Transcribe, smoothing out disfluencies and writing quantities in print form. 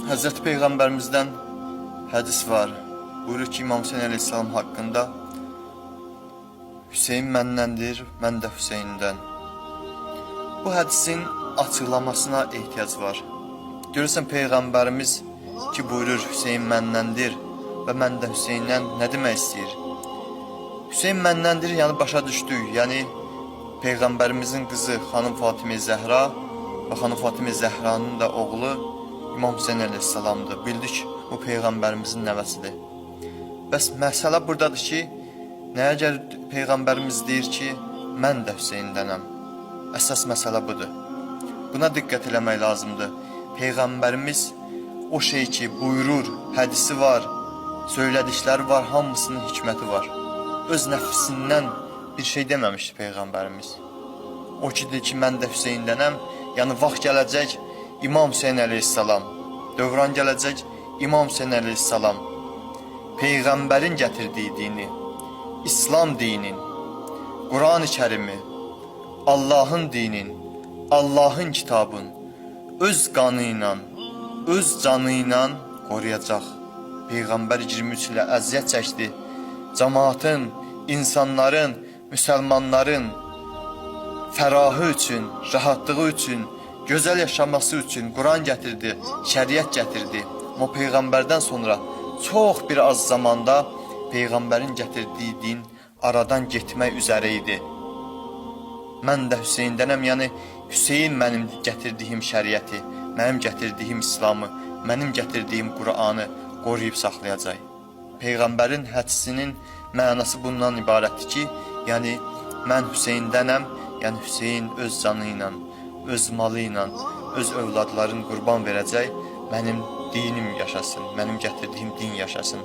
Hazreti Peygamberimizden hadis var. Buyurur ki İmam Hüseyin Aleyhisselam hakkında: Hüseyin məndendir, mən də Hüseyin'den. Bu hadisin açıklamasına ihtiyaç var. Görürsən Peygamberimiz ki buyurur Hüseyin məndendir ve mən də Hüseyin'den ne demek istəyir? Hüseyin məndendir yani başa düşdük. Yani Peygamberimizin kızı Xanım Fatimə Zəhra ve Xanım Fatimə Zəhra'nın da oğlu İmam Hüseyin Aleyhisselam'dır. Bildik bu Peygamberimizin nəvəsidir. Bəs məsələ buradadır ki, nəyə gəlir Peygamberimiz deyir ki, mən də Hüseyin'dənəm. Əsas məsələ budur. Buna diqqət eləmək lazımdır. Peygamberimiz o şey ki buyurur, hədisi var, söylədikləri var, hamısının hikməti var. Öz nəfsindən bir şey deməmişdi Peygamberimiz. O ki deyir ki, mən də Hüseyin'dənəm, yəni vaxt gələcək İmam Hüseyin Aleyhisselam, dövran gələcək İmam Hüseyin Aleyhisselam, Peygamberin gətirdiyi dini, İslam dinin, Kur'an-ı Kerim'i, Allah'ın dinin, Allah'ın kitabın öz qanıyla, öz canıyla koruyacaq. Peygamber 23 ilə əziyyət çəkdi. Cemaatın, insanların, müsəlmanların fərahı üçün, rahatlığı üçün, gözəl yaşaması üçün Kur'an gətirdi, şəriət gətirdi. O Peygamberden sonra çok bir az zamanda Peygamberin gətirdiyi din aradan getmək üzere idi. Mən də Hüseyin'dənəm, yəni Hüseyin mənim gətirdiyim şəriəti, mənim gətirdiyim İslamı, mənim gətirdiyim Kur'an'ı qoruyub saxlayacaq. Peygamberin hədisinin mənası bundan ibarətdir ki, yəni mən Hüseyin'dənəm, yəni Hüseyin öz canıyla, öz malıyla, öz övladların qurban verəcək, mənim dinim yaşasın, mənim gətirdiyim din yaşasın.